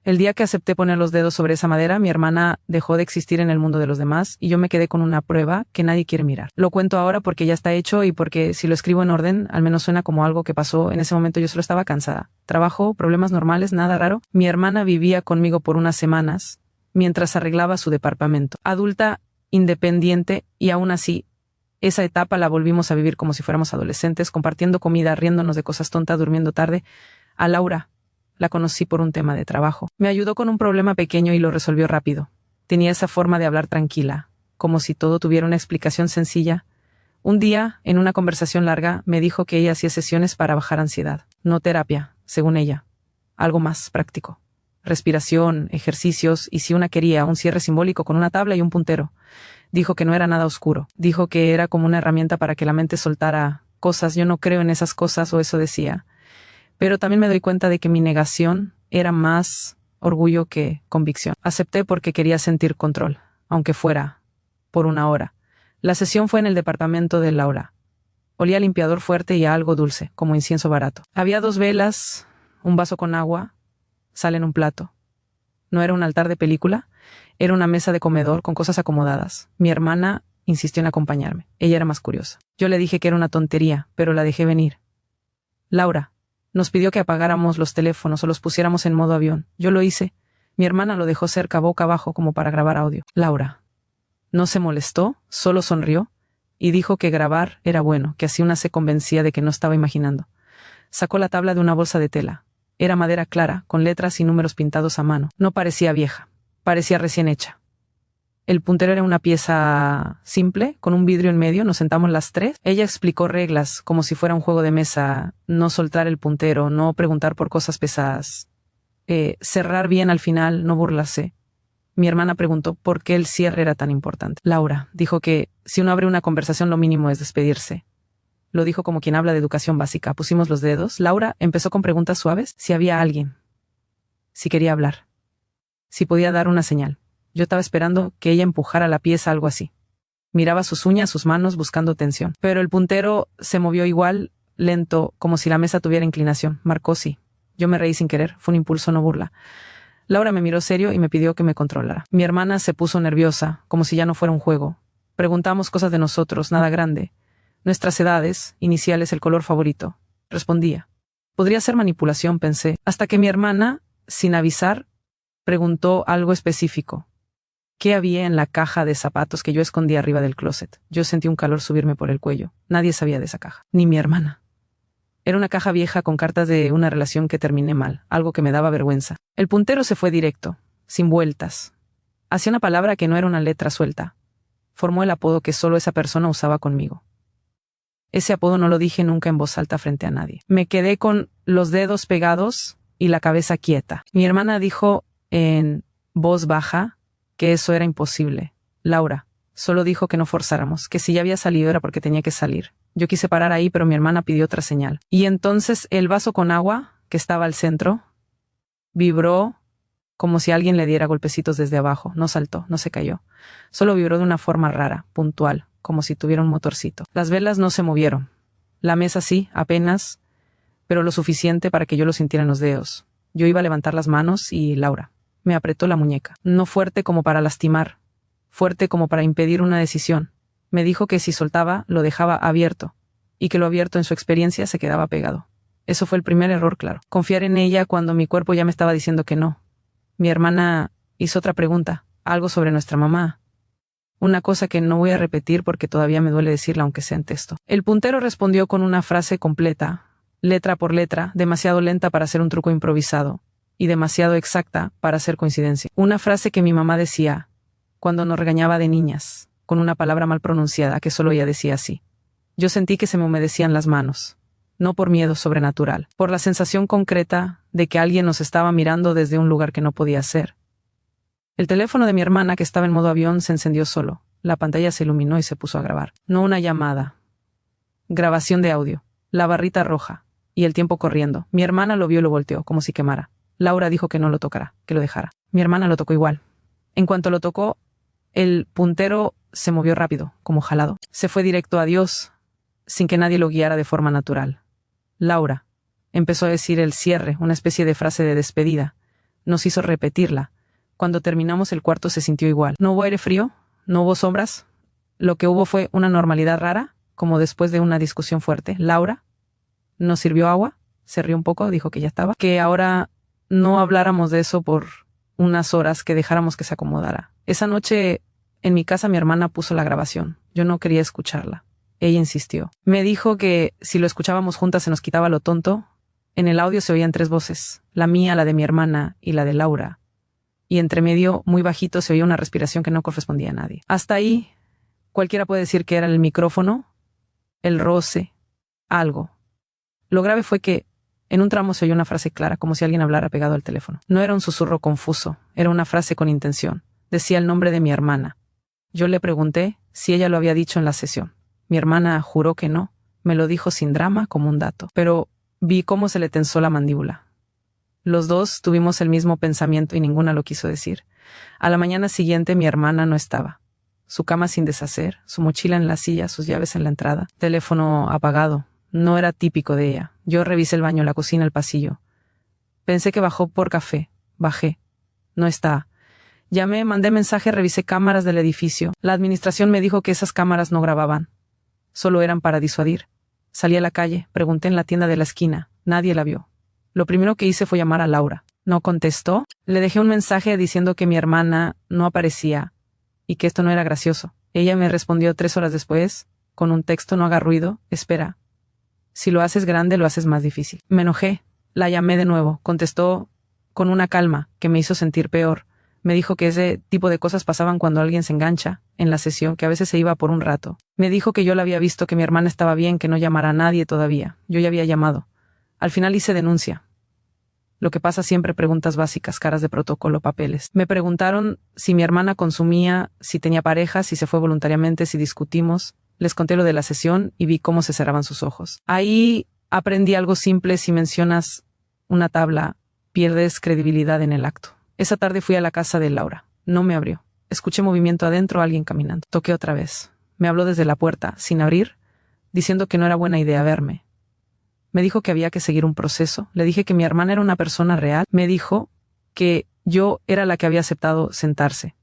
El día que acepté poner los dedos sobre esa madera, mi hermana dejó de existir en el mundo de los demás y yo me quedé con una prueba que nadie quiere mirar. Lo cuento ahora porque ya está hecho y porque si lo escribo en orden, al menos suena como algo que pasó. En ese momento yo solo estaba cansada. Trabajo, problemas normales, nada raro. Mi hermana vivía conmigo por unas semanas mientras arreglaba su departamento. Adulta, independiente y aún así, esa etapa la volvimos a vivir como si fuéramos adolescentes, compartiendo comida, riéndonos de cosas tontas, durmiendo tarde. A Laura la conocí por un tema de trabajo. Me ayudó con un problema pequeño y lo resolvió rápido. Tenía esa forma de hablar tranquila, como si todo tuviera una explicación sencilla. Un día, en una conversación larga, me dijo que ella hacía sesiones para bajar ansiedad. No terapia, según ella. Algo más práctico. Respiración, ejercicios y, si una quería, un cierre simbólico con una tabla y un puntero. Dijo que no era nada oscuro. Dijo que era como una herramienta para que la mente soltara cosas. Yo no creo en esas cosas, o eso decía. Pero también me doy cuenta de que mi negación era más orgullo que convicción. Acepté porque quería sentir control, aunque fuera por una hora. La sesión fue en el departamento de Laura. Olía a limpiador fuerte y a algo dulce, como incienso barato. Había 2 velas, un vaso con agua, sal en un plato. No era un altar de película, era una mesa de comedor con cosas acomodadas. Mi hermana insistió en acompañarme. Ella era más curiosa. Yo le dije que era una tontería, pero la dejé venir. Laura nos pidió que apagáramos los teléfonos o los pusiéramos en modo avión. Yo lo hice. Mi hermana lo dejó cerca, boca abajo, como para grabar audio. Laura no se molestó, solo sonrió y dijo que grabar era bueno, que así una se convencía de que no estaba imaginando. Sacó la tabla de una bolsa de tela. Era madera clara, con letras y números pintados a mano. No parecía vieja, parecía recién hecha. El puntero era una pieza simple, con un vidrio en medio. Nos sentamos las 3. Ella explicó reglas, como si fuera un juego de mesa. No soltar el puntero, no preguntar por cosas pesadas. Cerrar bien al final, no burlarse. Mi hermana preguntó por qué el cierre era tan importante. Laura dijo que si uno abre una conversación, lo mínimo es despedirse. Lo dijo como quien habla de educación básica. Pusimos los dedos. Laura empezó con preguntas suaves. Si había alguien. Si quería hablar. Si podía dar una señal. Yo estaba esperando que ella empujara la pieza, algo así. Miraba sus uñas, sus manos, buscando tensión. Pero el puntero se movió igual, lento, como si la mesa tuviera inclinación. Marcó sí. Yo me reí sin querer. Fue un impulso, no burla. Laura me miró serio y me pidió que me controlara. Mi hermana se puso nerviosa, como si ya no fuera un juego. Preguntamos cosas de nosotros, nada grande. Nuestras edades, iniciales, el color favorito. Respondía. Podría ser manipulación, pensé, hasta que mi hermana, sin avisar, preguntó algo específico. ¿Qué había en la caja de zapatos que yo escondí arriba del closet? Yo sentí un calor subirme por el cuello. Nadie sabía de esa caja, ni mi hermana. Era una caja vieja con cartas de una relación que terminé mal, algo que me daba vergüenza. El puntero se fue directo, sin vueltas. Hacía una palabra que no era una letra suelta. Formó el apodo que solo esa persona usaba conmigo. Ese apodo no lo dije nunca en voz alta frente a nadie. Me quedé con los dedos pegados y la cabeza quieta. Mi hermana dijo en voz baja que eso era imposible. Laura solo dijo que no forzáramos, que si ya había salido era porque tenía que salir. Yo quise parar ahí, pero mi hermana pidió otra señal. Y entonces el vaso con agua, que estaba al centro, vibró como si alguien le diera golpecitos desde abajo. No saltó, no se cayó. Solo vibró de una forma rara, puntual, como si tuviera un motorcito. Las velas no se movieron. La mesa sí, apenas, pero lo suficiente para que yo lo sintiera en los dedos. Yo iba a levantar las manos y Laura me apretó la muñeca. No fuerte como para lastimar, fuerte como para impedir una decisión. Me dijo que si soltaba, lo dejaba abierto, y que lo abierto en su experiencia se quedaba pegado. Eso fue el primer error, claro. Confiar en ella cuando mi cuerpo ya me estaba diciendo que no. Mi hermana hizo otra pregunta, algo sobre nuestra mamá. Una cosa que no voy a repetir porque todavía me duele decirla aunque sea en texto. El puntero respondió con una frase completa, letra por letra, demasiado lenta para ser un truco improvisado, y demasiado exacta para ser coincidencia. Una frase que mi mamá decía cuando nos regañaba de niñas, con una palabra mal pronunciada que solo ella decía así. Yo sentí que se me humedecían las manos, no por miedo sobrenatural, por la sensación concreta de que alguien nos estaba mirando desde un lugar que no podía ser. El teléfono de mi hermana, que estaba en modo avión, se encendió solo. La pantalla se iluminó y se puso a grabar. No una llamada. Grabación de audio. La barrita roja. Y el tiempo corriendo. Mi hermana lo vio y lo volteó, como si quemara. Laura dijo que no lo tocara, que lo dejara. Mi hermana lo tocó igual. En cuanto lo tocó, el puntero se movió rápido, como jalado. Se fue directo a Dios, sin que nadie lo guiara de forma natural. Laura empezó a decir el cierre, una especie de frase de despedida. nos hizo repetirla. Cuando terminamos el cuarto se sintió igual. No hubo aire frío, no hubo sombras. Lo que hubo fue una normalidad rara, como después de una discusión fuerte. Laura nos sirvió agua, se rió un poco, dijo que ya estaba. Que ahora no habláramos de eso por unas horas, que dejáramos que se acomodara. Esa noche en mi casa mi hermana puso la grabación. Yo no quería escucharla. Ella insistió. Me dijo que si lo escuchábamos juntas se nos quitaba lo tonto. En el audio se oían 3 voces, la mía, la de mi hermana y la de Laura. Y entre medio, muy bajito, se oía una respiración que no correspondía a nadie. Hasta ahí, cualquiera puede decir que era el micrófono, el roce, algo. Lo grave fue que en un tramo se oyó una frase clara, como si alguien hablara pegado al teléfono. No era un susurro confuso, era una frase con intención. Decía el nombre de mi hermana. Yo le pregunté si ella lo había dicho en la sesión. Mi hermana juró que no. Me lo dijo sin drama, como un dato. Pero vi cómo se le tensó la mandíbula. Los dos tuvimos el mismo pensamiento y ninguna lo quiso decir. A la mañana siguiente mi hermana no estaba. Su cama sin deshacer, su mochila en la silla, sus llaves en la entrada, teléfono apagado. No era típico de ella. Yo revisé el baño, la cocina, el pasillo. Pensé que bajó por café. Bajé. No está. Llamé, mandé mensaje, revisé cámaras del edificio. La administración me dijo que esas cámaras no grababan. Solo eran para disuadir. Salí a la calle, pregunté en la tienda de la esquina. Nadie la vio. Lo primero que hice fue llamar a Laura. No contestó. Le dejé un mensaje diciendo que mi hermana no aparecía y que esto no era gracioso. Ella me respondió 3 horas después, con un texto: no haga ruido, espera. Si lo haces grande, lo haces más difícil. Me enojé. La llamé de nuevo. Contestó con una calma que me hizo sentir peor. Me dijo que ese tipo de cosas pasaban cuando alguien se engancha en la sesión, que a veces se iba por un rato. Me dijo que yo la había visto, que mi hermana estaba bien, que no llamara a nadie todavía. Yo ya había llamado. Al final hice denuncia. Lo que pasa siempre: preguntas básicas, caras de protocolo, papeles. Me preguntaron si mi hermana consumía, si tenía pareja, si se fue voluntariamente, si discutimos. Les conté lo de la sesión y vi cómo se cerraban sus ojos. Ahí aprendí algo simple: si mencionas una tabla, pierdes credibilidad en el acto. Esa tarde fui a la casa de Laura. No me abrió. Escuché movimiento adentro, alguien caminando. Toqué otra vez. Me habló desde la puerta, sin abrir, diciendo que no era buena idea verme. Me dijo que había que seguir un proceso. Le dije que mi hermana era una persona real. Me dijo que yo era la que había aceptado sentarse.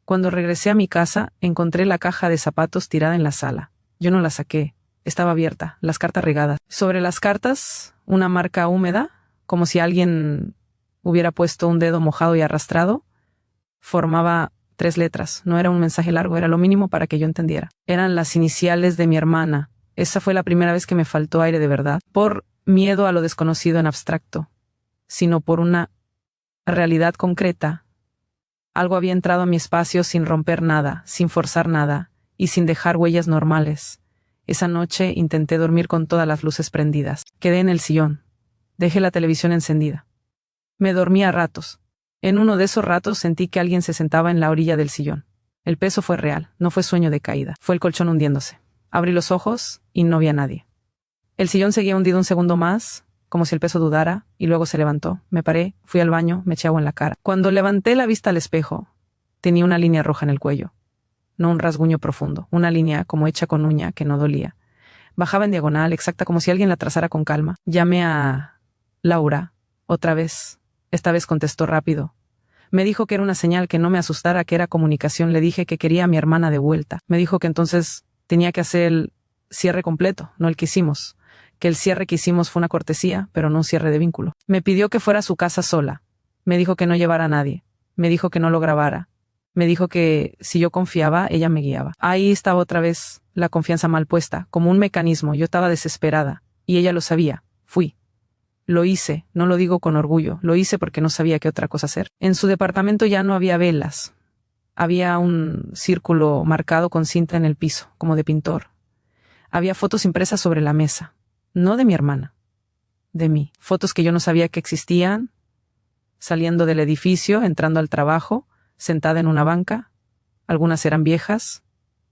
Cuando regresé a mi casa, encontré la caja de zapatos tirada en la sala. Yo no la saqué. Estaba abierta, las cartas regadas. Sobre las cartas, una marca húmeda, como si alguien hubiera puesto un dedo mojado y arrastrado. Formaba 3 letras. No era un mensaje largo, era lo mínimo para que yo entendiera. Eran las iniciales de mi hermana. Esa fue la primera vez que me faltó aire de verdad, por miedo a lo desconocido en abstracto, sino por una realidad concreta. Algo había entrado a mi espacio sin romper nada, sin forzar nada, y sin dejar huellas normales. Esa noche intenté dormir con todas las luces prendidas. Quedé en el sillón. Dejé la televisión encendida. Me dormí a ratos. En uno de esos ratos sentí que alguien se sentaba en la orilla del sillón. El peso fue real, no fue sueño de caída. Fue el colchón hundiéndose. Abrí los ojos y no vi a nadie. El sillón seguía hundido un segundo más, como si el peso dudara, y luego se levantó. Me paré, fui al baño, me eché agua en la cara. Cuando levanté la vista al espejo, tenía una línea roja en el cuello. No un rasguño profundo, una línea como hecha con uña que no dolía. Bajaba en diagonal, exacta, como si alguien la trazara con calma. Llamé a Laura, otra vez. Esta vez contestó rápido. Me dijo que era una señal, que no me asustara, que era comunicación. Le dije que quería a mi hermana de vuelta. Me dijo que entonces tenía que hacer el cierre completo, no el que hicimos. Que el cierre que hicimos fue una cortesía, pero no un cierre de vínculo. Me pidió que fuera a su casa sola. Me dijo que no llevara a nadie. Me dijo que no lo grabara. Me dijo que si yo confiaba, ella me guiaba. Ahí estaba otra vez la confianza mal puesta, como un mecanismo. Yo estaba desesperada, y ella lo sabía. Fui. Lo hice, no lo digo con orgullo, lo hice porque no sabía qué otra cosa hacer. En su departamento ya no había velas. Había un círculo marcado con cinta en el piso, como de pintor. Había fotos impresas sobre la mesa. No de mi hermana, de mí. Fotos que yo no sabía que existían, saliendo del edificio, entrando al trabajo, sentada en una banca. Algunas eran viejas,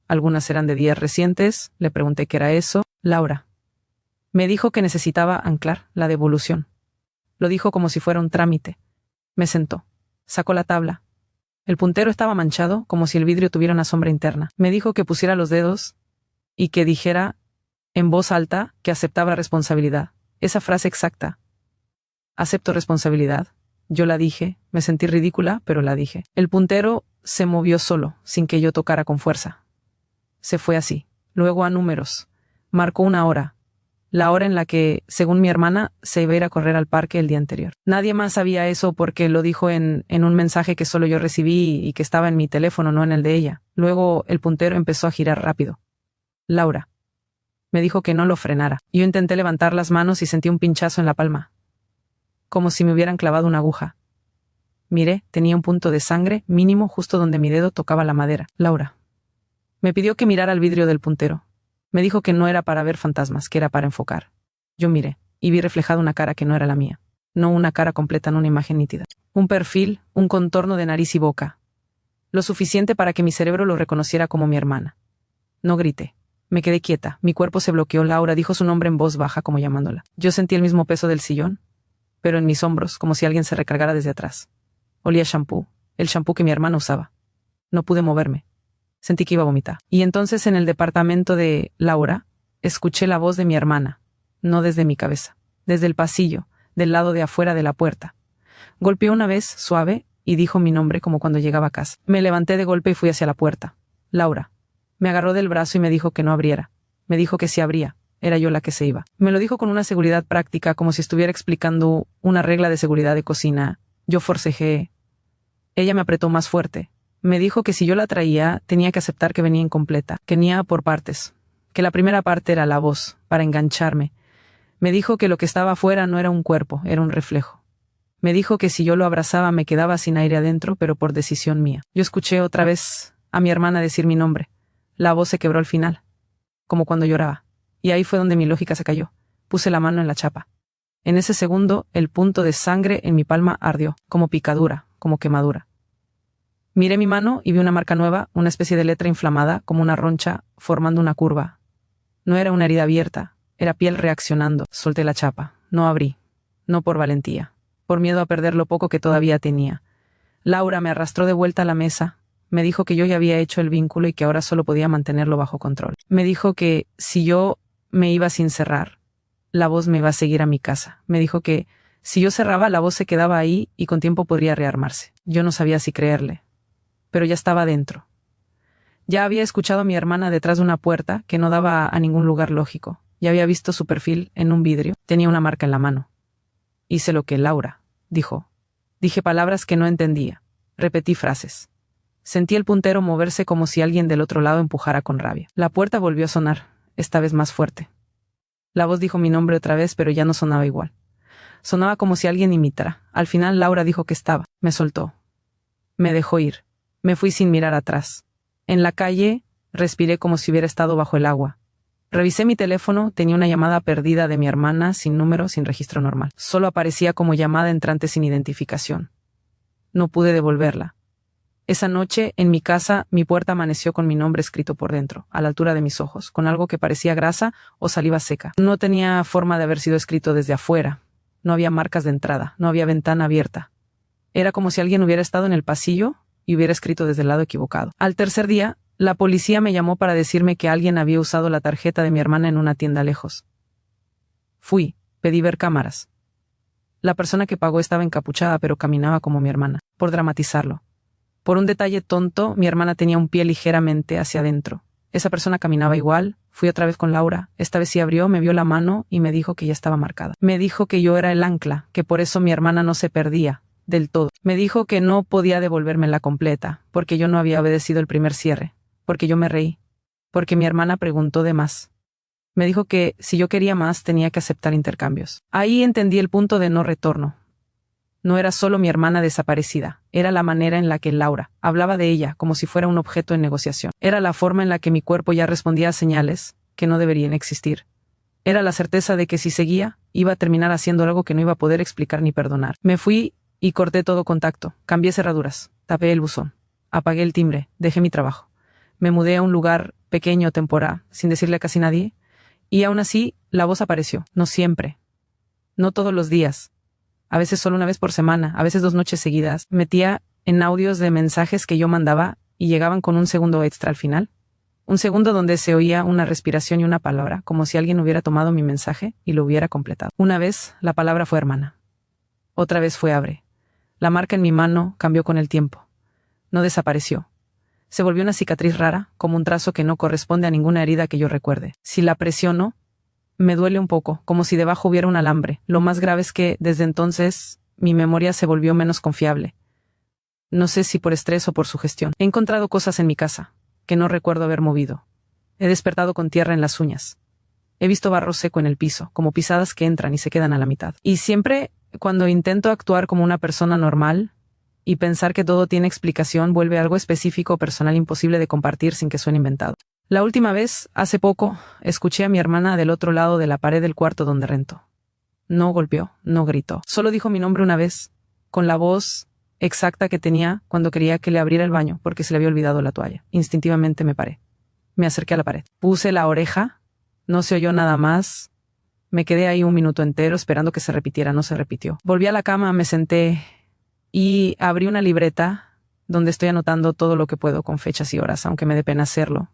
algunas eran de días recientes. Le pregunté qué era eso. Laura. Me dijo que necesitaba anclar la devolución. Lo dijo como si fuera un trámite. Me sentó. Sacó la tabla. El puntero estaba manchado, como si el vidrio tuviera una sombra interna. Me dijo que pusiera los dedos y que dijera en voz alta que aceptaba responsabilidad. Esa frase exacta. Acepto responsabilidad. Yo la dije, me sentí ridícula, pero la dije. El puntero se movió solo, sin que yo tocara con fuerza. Se fue así. Luego a números. Marcó una hora. La hora en la que, según mi hermana, se iba a ir a correr al parque el día anterior. Nadie más sabía eso porque lo dijo en un mensaje que solo yo recibí y que estaba en mi teléfono, no en el de ella. Luego el puntero empezó a girar rápido. Laura. Me dijo que no lo frenara. Yo intenté levantar las manos y sentí un pinchazo en la palma. Como si me hubieran clavado una aguja. Miré, tenía un punto de sangre mínimo justo donde mi dedo tocaba la madera. Laura. Me pidió que mirara al vidrio del puntero. Me dijo que no era para ver fantasmas, que era para enfocar. Yo miré, y vi reflejada una cara que no era la mía. No una cara completa en una imagen nítida. Un perfil, un contorno de nariz y boca. Lo suficiente para que mi cerebro lo reconociera como mi hermana. No grité. Me quedé quieta, mi cuerpo se bloqueó. Laura dijo su nombre en voz baja como llamándola. Yo sentí el mismo peso del sillón, pero en mis hombros, como si alguien se recargara desde atrás. Olía shampoo, el shampoo que mi hermana usaba. No pude moverme. Sentí que iba a vomitar. Y entonces en el departamento de Laura, escuché la voz de mi hermana, no desde mi cabeza, desde el pasillo, del lado de afuera de la puerta. Golpeó una vez, suave, y dijo mi nombre como cuando llegaba a casa. Me levanté de golpe y fui hacia la puerta. Laura. Me agarró del brazo y me dijo que no abriera. Me dijo que sí abría. Era yo la que se iba. Me lo dijo con una seguridad práctica, como si estuviera explicando una regla de seguridad de cocina. Yo forcejeé. Ella me apretó más fuerte. Me dijo que si yo la traía, tenía que aceptar que venía incompleta, que venía por partes, que la primera parte era la voz, para engancharme. Me dijo que lo que estaba afuera no era un cuerpo, era un reflejo. Me dijo que si yo lo abrazaba me quedaba sin aire adentro, pero por decisión mía. Yo escuché otra vez a mi hermana decir mi nombre. La voz se quebró al final, como cuando lloraba, y ahí fue donde mi lógica se cayó. Puse la mano en la chapa. En ese segundo, el punto de sangre en mi palma ardió, como picadura, como quemadura. Miré mi mano y vi una marca nueva, una especie de letra inflamada, como una roncha, formando una curva. No era una herida abierta, era piel reaccionando. Solté la chapa. No abrí. No por valentía. Por miedo a perder lo poco que todavía tenía. Laura me arrastró de vuelta a la mesa. Me dijo que yo ya había hecho el vínculo y que ahora solo podía mantenerlo bajo control. Me dijo que si yo me iba sin cerrar, la voz me iba a seguir a mi casa. Me dijo que si yo cerraba, la voz se quedaba ahí y con tiempo podría rearmarse. Yo no sabía si creerle. Pero ya estaba dentro. Ya había escuchado a mi hermana detrás de una puerta que no daba a ningún lugar lógico. Ya había visto su perfil en un vidrio. Tenía una marca en la mano. Hice lo que Laura dijo. Dije palabras que no entendía. Repetí frases. Sentí el puntero moverse como si alguien del otro lado empujara con rabia. La puerta volvió a sonar, esta vez más fuerte. La voz dijo mi nombre otra vez, pero ya no sonaba igual. Sonaba como si alguien imitara. Al final Laura dijo que estaba. Me soltó. Me dejó ir. Me fui sin mirar atrás. En la calle, respiré como si hubiera estado bajo el agua. Revisé mi teléfono, tenía una llamada perdida de mi hermana, sin número, sin registro normal. Solo aparecía como llamada entrante sin identificación. No pude devolverla. Esa noche, en mi casa, mi puerta amaneció con mi nombre escrito por dentro, a la altura de mis ojos, con algo que parecía grasa o saliva seca. No tenía forma de haber sido escrito desde afuera. No había marcas de entrada, no había ventana abierta. Era como si alguien hubiera estado en el pasillo y hubiera escrito desde el lado equivocado. Al tercer día, la policía me llamó para decirme que alguien había usado la tarjeta de mi hermana en una tienda lejos. Fui, pedí ver cámaras. La persona que pagó estaba encapuchada, pero caminaba como mi hermana. Por dramatizarlo. Por un detalle tonto, mi hermana tenía un pie ligeramente hacia adentro. Esa persona caminaba igual. Fui otra vez con Laura. Esta vez sí abrió, me vio la mano y me dijo que ya estaba marcada. Me dijo que yo era el ancla, que por eso mi hermana no se perdía del todo. Me dijo que no podía devolvérmela completa, porque yo no había obedecido el primer cierre, porque yo me reí, porque mi hermana preguntó de más. Me dijo que si yo quería más tenía que aceptar intercambios. Ahí entendí el punto de no retorno. No era solo mi hermana desaparecida, era la manera en la que Laura hablaba de ella como si fuera un objeto en negociación. Era la forma en la que mi cuerpo ya respondía a señales que no deberían existir. Era la certeza de que si seguía, iba a terminar haciendo algo que no iba a poder explicar ni perdonar. Me fui y corté todo contacto. Cambié cerraduras, tapé el buzón, apagué el timbre, dejé mi trabajo. Me mudé a un lugar pequeño, temporal, sin decirle a casi nadie, y aún así la voz apareció. No siempre. No todos los días. A veces solo una vez por semana, a veces 2 noches seguidas. Metía en audios de mensajes que yo mandaba y llegaban con un segundo extra al final. Un segundo donde se oía una respiración y una palabra, como si alguien hubiera tomado mi mensaje y lo hubiera completado. Una vez la palabra fue hermana. Otra vez fue abre. La marca en mi mano cambió con el tiempo. No desapareció. Se volvió una cicatriz rara, como un trazo que no corresponde a ninguna herida que yo recuerde. Si la presiono, me duele un poco, como si debajo hubiera un alambre. Lo más grave es que, desde entonces, mi memoria se volvió menos confiable. No sé si por estrés o por sugestión. He encontrado cosas en mi casa, que no recuerdo haber movido. He despertado con tierra en las uñas. He visto barro seco en el piso, como pisadas que entran y se quedan a la mitad. Y siempre, cuando intento actuar como una persona normal y pensar que todo tiene explicación, vuelve algo específico o personal imposible de compartir sin que suene inventado. La última vez, hace poco, escuché a mi hermana del otro lado de la pared del cuarto donde rento. No golpeó, no gritó. Solo dijo mi nombre una vez, con la voz exacta que tenía cuando quería que le abriera el baño porque se le había olvidado la toalla. Instintivamente me paré. Me acerqué a la pared. Puse la oreja. No se oyó nada más. Me quedé ahí un minuto entero esperando que se repitiera. No se repitió. Volví a la cama, me senté y abrí una libreta donde estoy anotando todo lo que puedo con fechas y horas, aunque me dé pena hacerlo.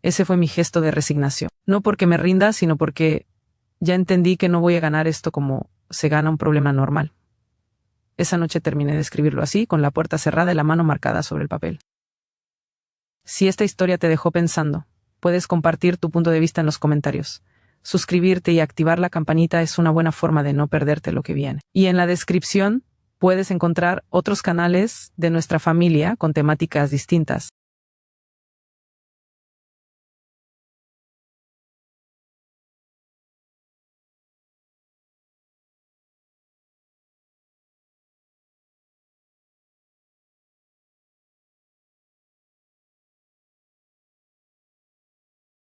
Ese fue mi gesto de resignación. No porque me rinda, sino porque ya entendí que no voy a ganar esto como se gana un problema normal. Esa noche terminé de escribirlo así, con la puerta cerrada y la mano marcada sobre el papel. Si esta historia te dejó pensando, puedes compartir tu punto de vista en los comentarios. Suscribirte y activar la campanita es una buena forma de no perderte lo que viene. Y en la descripción puedes encontrar otros canales de nuestra familia con temáticas distintas.